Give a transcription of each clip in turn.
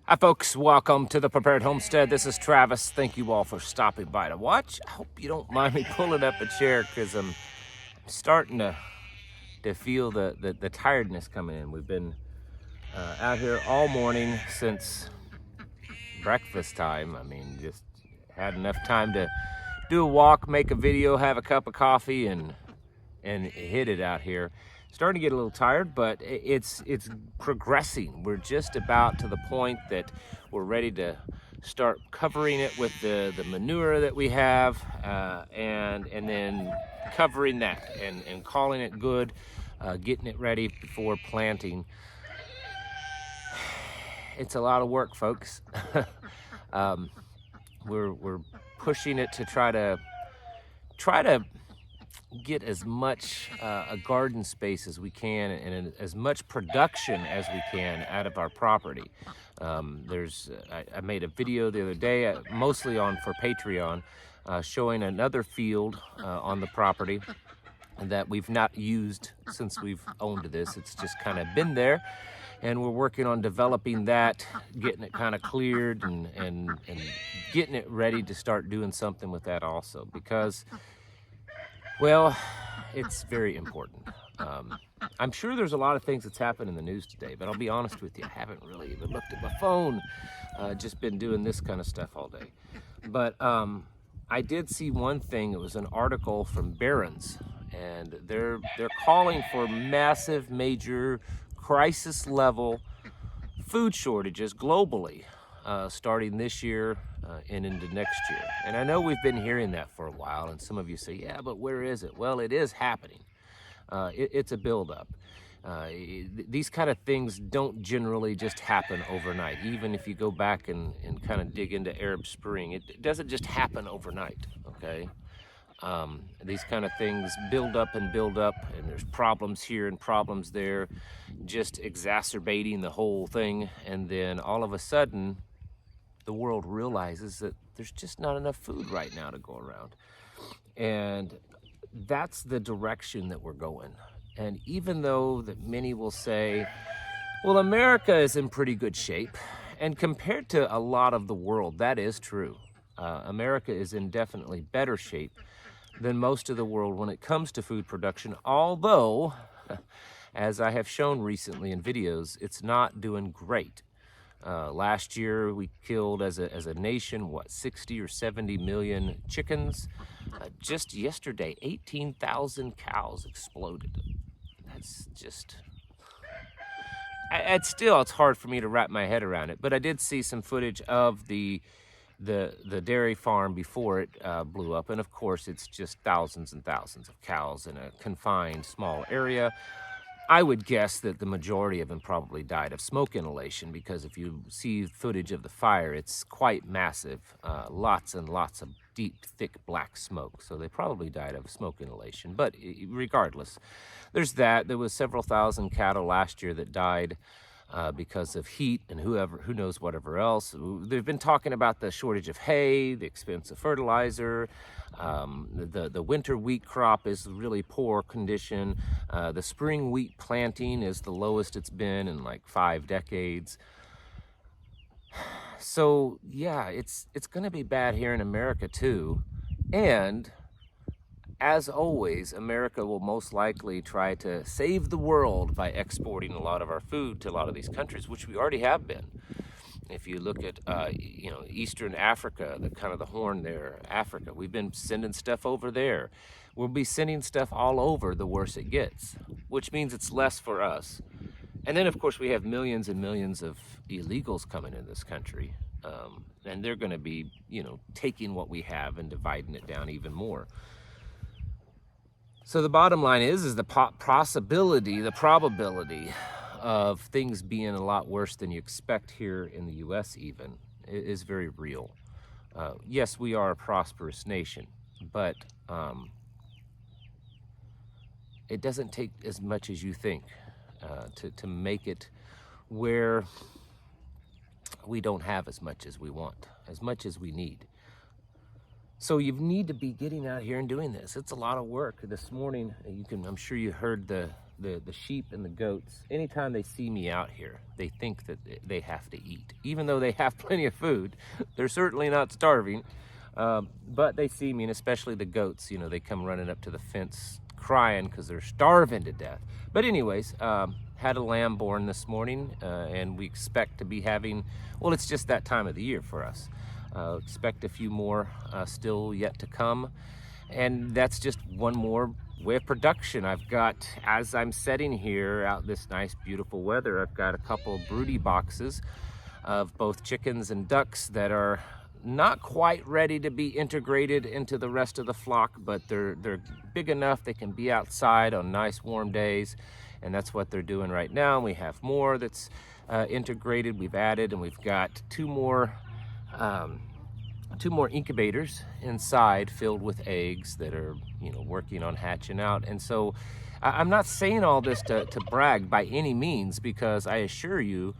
Hi folks, welcome to the Prepared Homestead. This is Travis. Thank you all for stopping by to watch. I hope you don't mind me pulling up a chair because I'm starting to feel the tiredness coming in. We've been out here all morning since breakfast time. I mean, just had enough time to do a walk, make a video, have a cup of coffee, and hit it out here. Starting to get a little tired, but it's progressing. We're just about to the point that we're ready to start covering it with the manure that we have, and then covering that and calling it good, getting it ready before planting. It's a lot of work, folks. We're pushing it to try to get as much a garden space as we can and as much production as we can out of our property. I made a video the other day, mostly for Patreon, showing another field on the property that we've not used since we've owned this. It's just kind of been there, and we're working on developing that, getting it kind of cleared and getting it ready to start doing something with that also, because, well, it's very important. I'm sure there's a lot of things that's happened in the news today, but I'll be honest with you, I haven't really even looked at my phone. Just been doing this kind of stuff all day. But I did see one thing. It was an article from Barron's, and they're calling for massive, major, crisis-level food shortages globally, starting this year and into next year. And I know we've been hearing that for a while, and some of you say, yeah, but where is it? Well, it is happening. It's a buildup. These kind of things don't generally just happen overnight. Even if you go back and kind of dig into Arab Spring, it doesn't just happen overnight, okay? These kind of things build up, and there's problems here and problems there, just exacerbating the whole thing. And then all of a sudden, the world realizes that there's just not enough food right now to go around. And that's the direction that we're going. And even though that many will say, well, America is in pretty good shape, and compared to a lot of the world, that is true. America is in definitely better shape than most of the world when it comes to food production, although, as I have shown recently in videos, it's not doing great. Last year we killed as a nation, 60 or 70 million chickens. Just yesterday, 18,000 cows exploded. That's just, it's hard for me to wrap my head around it. But I did see some footage of the dairy farm before it blew up, and of course it's just thousands and thousands of cows in a confined small area. I would guess that the majority of them probably died of smoke inhalation, because if you see footage of the fire, it's quite massive. Lots and lots of deep, thick black smoke. So they probably died of smoke inhalation. But regardless, there's that. There was several thousand cattle last year that died because of heat and who knows whatever else. They've been talking about the shortage of hay, the expense of fertilizer. The winter wheat crop is really poor condition. The spring wheat planting is the lowest it's been in like 5 decades. So yeah, it's going to be bad here in America too. And as always, America will most likely try to save the world by exporting a lot of our food to a lot of these countries, which we already have been. If you look at, Eastern Africa, the Horn there, Africa, we've been sending stuff over there. We'll be sending stuff all over the worse it gets, which means it's less for us. And then, of course, we have millions and millions of illegals coming in this country, and they're going to be, taking what we have and dividing it down even more. So the bottom line is the probability of things being a lot worse than you expect here in the U.S. even is very real. Yes, we are a prosperous nation, but it doesn't take as much as you think to make it where we don't have as much as we want, as much as we need. So you need to be getting out here and doing this. It's a lot of work. This morning, I'm sure you heard the the sheep and the goats, anytime they see me out here, they think that they have to eat. Even though they have plenty of food, they're certainly not starving. But they see me, and especially the goats, you know, they come running up to the fence crying because they're starving to death. But anyways, had a lamb born this morning, and we expect to be having, well, it's just that time of the year for us. Expect a few more still yet to come. And that's just one more way of production. I've got, as I'm sitting here out this nice beautiful weather, I've got a couple of broody boxes of both chickens and ducks that are not quite ready to be integrated into the rest of the flock, but they're big enough they can be outside on nice warm days, and that's what they're doing right now. We have more that's integrated, we've added, and we've got two more incubators inside filled with eggs that are, you know, working on hatching out. And so I'm not saying all this to brag by any means, because I assure you,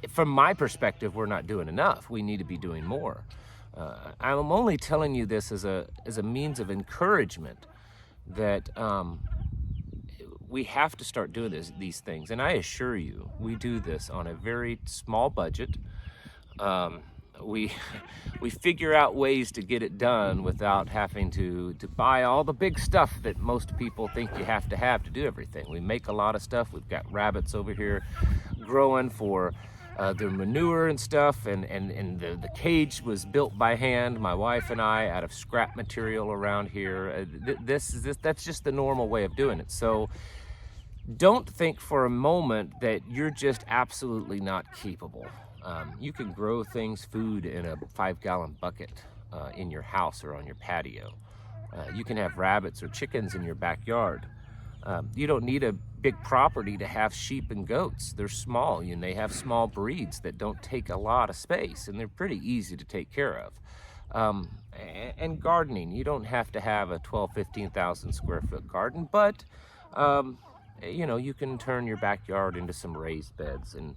from my perspective, we're not doing enough. We need to be doing more. I'm only telling you this as a means of encouragement that we have to start doing these things. And I assure you, we do this on a very small budget. We figure out ways to get it done without having to buy all the big stuff that most people think you have to do everything. We make a lot of stuff. We've got rabbits over here growing for their manure and stuff, and the cage was built by hand, my wife and I, out of scrap material around here. That's just the normal way of doing it. So don't think for a moment that you're just absolutely not capable. You can grow food in a 5-gallon bucket in your house or on your patio. You can have rabbits or chickens in your backyard. You don't need a big property to have sheep and goats. They're small, and they have small breeds that don't take a lot of space, and they're pretty easy to take care of. And gardening, you don't have to have a 15,000 square foot garden, but you know, you can turn your backyard into some raised beds, and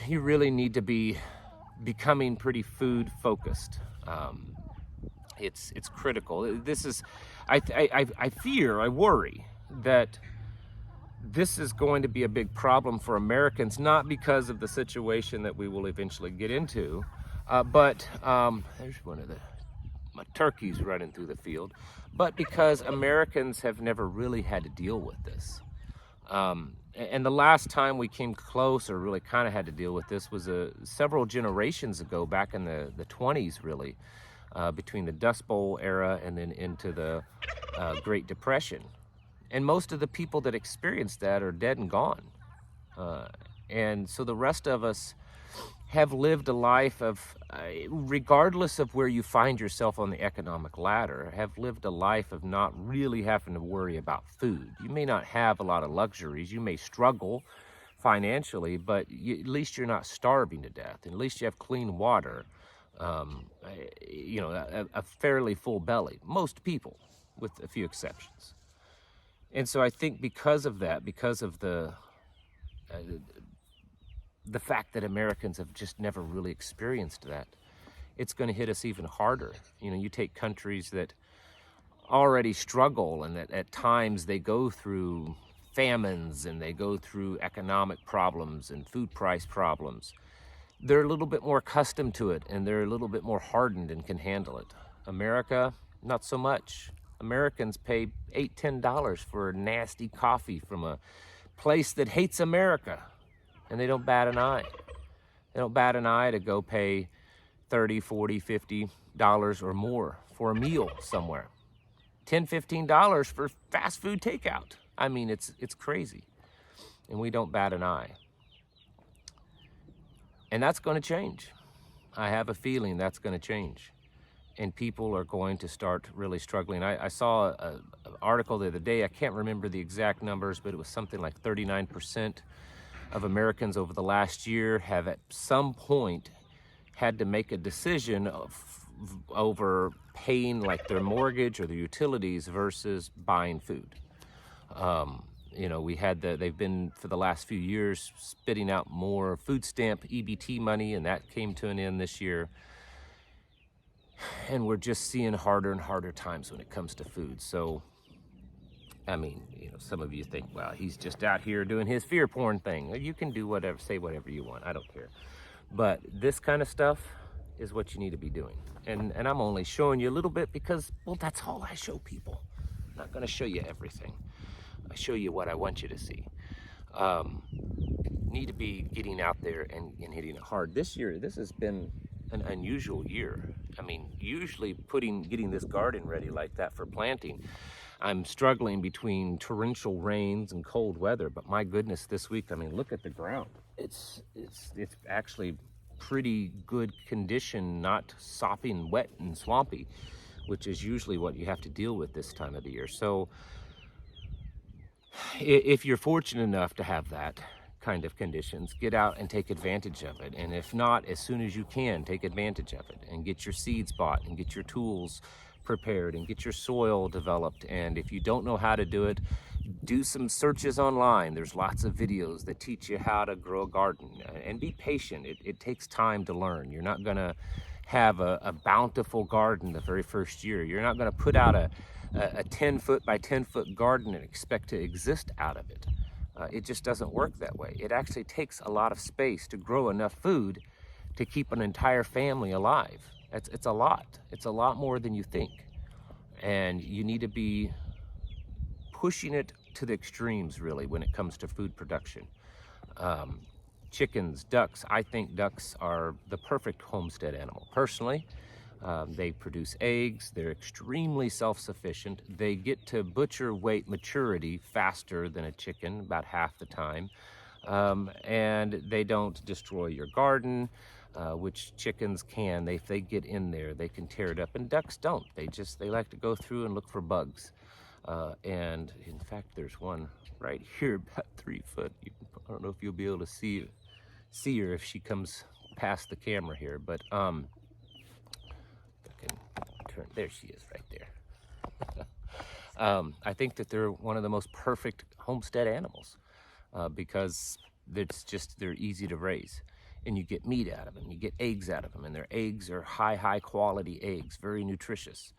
you really need to be becoming pretty food focused. It's critical. This is, I worry that this is going to be a big problem for Americans, not because of the situation that we will eventually get into, but there's one of my turkeys running through the field, but because Americans have never really had to deal with this. And the last time we came close or really kind of had to deal with this was several generations ago, back in the 20s, really, between the Dust Bowl era and then into the Great Depression. And most of the people that experienced that are dead and gone. And so the rest of us have lived a life of, regardless of where you find yourself on the economic ladder, have lived a life of not really having to worry about food. You may not have a lot of luxuries. You may struggle financially, but at least you're not starving to death. And at least you have clean water, you know, a fairly full belly. Most people, with a few exceptions. And so I think because of that, because of the fact that Americans have just never really experienced that, it's going to hit us even harder. You know, you take countries that already struggle, and that at times they go through famines and they go through economic problems and food price problems. They're a little bit more accustomed to it, and they're a little bit more hardened and can handle it. America, not so much. Americans pay $8, $10 for a nasty coffee from a place that hates America, and they don't bat an eye. They don't bat an eye to go pay $30, $40, $50 or more for a meal somewhere. $10, $15 for fast food takeout. I mean, it's crazy. And we don't bat an eye. And that's going to change. I have a feeling that's going to change. And people are going to start really struggling. I saw an article the other day. I can't remember the exact numbers, but it was something like 39% of Americans over the last year have at some point had to make a decision over paying like their mortgage or their utilities versus buying food. You know, they've been for the last few years spitting out more food stamp EBT money, and that came to an end this year. And we're just seeing harder and harder times when it comes to food. So I mean, some of you think, well, he's just out here doing his fear porn thing. You can do whatever, say whatever you want. I don't care. But this kind of stuff is what you need to be doing. And I'm only showing you a little bit because, well, that's all I show people. I'm not going to show you everything. I show you what I want you to see. Need to be getting out there and hitting it hard. This year, this has been an unusual year. I mean, usually getting this garden ready like that for planting, I'm struggling between torrential rains and cold weather, but my goodness, this week, I mean, look at the ground. It's actually pretty good condition, not sopping wet and swampy, which is usually what you have to deal with this time of the year. So if you're fortunate enough to have that kind of conditions, get out and take advantage of it. And if not, as soon as you can, take advantage of it and get your seeds bought and get your tools prepared and get your soil developed. And if you don't know how to do it, do some searches online. There's lots of videos that teach you how to grow a garden, and be patient. It takes time to learn. You're not gonna have a bountiful garden the very first year. You're not gonna put out a 10-foot by 10-foot garden and expect to exist out of it. It just doesn't work that way. It actually takes a lot of space to grow enough food to keep an entire family alive. It's a lot. It's a lot more than you think. And you need to be pushing it to the extremes, really, when it comes to food production. Chickens, ducks, I think ducks are the perfect homestead animal. Personally, they produce eggs, they're extremely self-sufficient. They get to butcher weight maturity faster than a chicken, about half the time. And they don't destroy your garden, which chickens can. If they get in there, they can tear it up, and ducks don't. They like to go through and look for bugs. And in fact, there's one right here, about 3 foot. I don't know if you'll be able to see her if she comes past the camera here, but there she is right there. I think that they're one of the most perfect homestead animals because they're easy to raise, and you get meat out of them, you get eggs out of them, and their eggs are high quality eggs, very nutritious.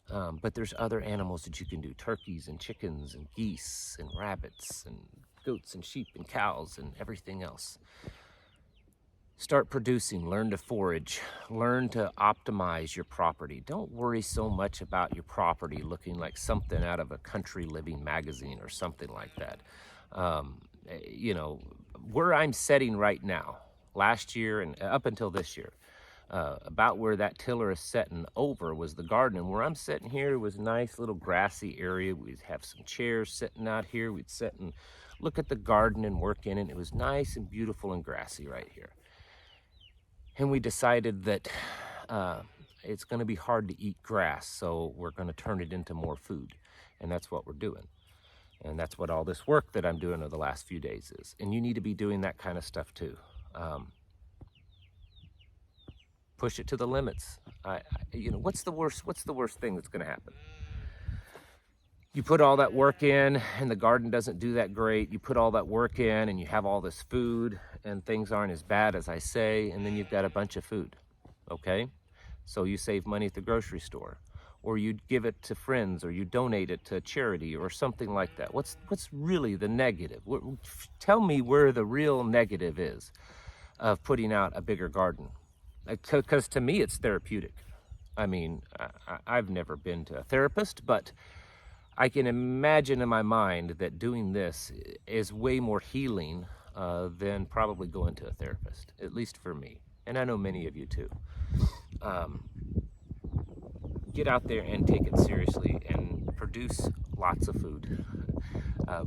But there's other animals that you can do: turkeys and chickens and geese and rabbits and goats and sheep and cows and everything else. Start producing, learn to forage, learn to optimize your property. Don't worry so much about your property looking like something out of a country living magazine or something like that. Where I'm setting right now, last year and up until this year, about where that tiller is setting over was the garden. And where I'm sitting here was a nice little grassy area. We'd have some chairs sitting out here. We'd sit and look at the garden and work in it. It was nice and beautiful and grassy right here. And we decided that it's going to be hard to eat grass, so we're going to turn it into more food. And that's what we're doing. And that's what all this work that I'm doing over the last few days is. And you need to be doing that kind of stuff too. Push it to the limits. What's the worst thing that's going to happen? You put all that work in and the garden doesn't do that great. You put all that work in and you have all this food and things aren't as bad as I say, and then you've got a bunch of food, okay? So you save money at the grocery store, or you give it to friends, or you donate it to charity or something like that. What's really the negative? Tell me where the real negative is of putting out a bigger garden. Because to me, it's therapeutic. I mean, I've never been to a therapist, but I can imagine in my mind that doing this is way more healing than probably going to a therapist, at least for me. And I know many of you too. Get out there and take it seriously and produce lots of food.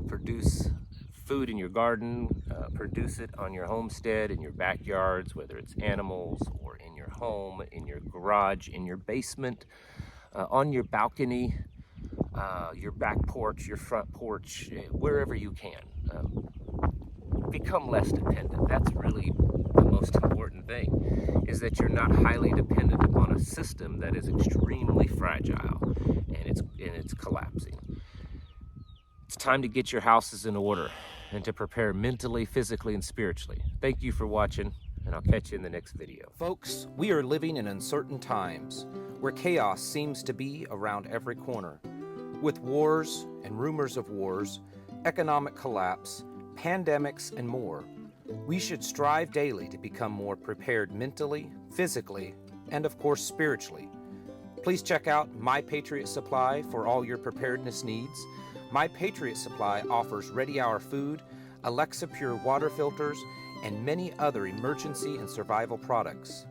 Produce food in your garden, produce it on your homestead, in your backyards, whether it's animals or in your home, in your garage, in your basement, on your balcony, your back porch, your front porch, wherever you can. Become less dependent. That's really the most important thing, is that you're not highly dependent upon a system that is extremely fragile and it's collapsing. It's time to get your houses in order and to prepare mentally, physically, and spiritually. Thank you for watching, and I'll catch you in the next video. Folks, we are living in uncertain times where chaos seems to be around every corner. With wars and rumors of wars, economic collapse, pandemics, and more, we should strive daily to become more prepared mentally, physically, and of course spiritually. Please check out My Patriot Supply for all your preparedness needs. My Patriot Supply offers Ready Hour food, Alexa Pure water filters, and many other emergency and survival products.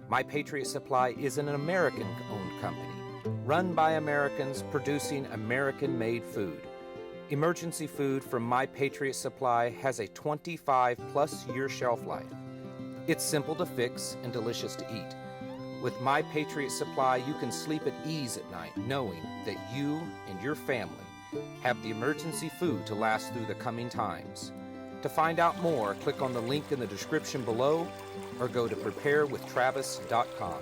My Patriot Supply is an American-owned company, run by Americans producing American-made food. Emergency food from My Patriot Supply has a 25-plus year shelf life. It's simple to fix and delicious to eat. With My Patriot Supply, you can sleep at ease at night knowing that you and your family have the emergency food to last through the coming times. To find out more, click on the link in the description below or go to preparewithtravis.com.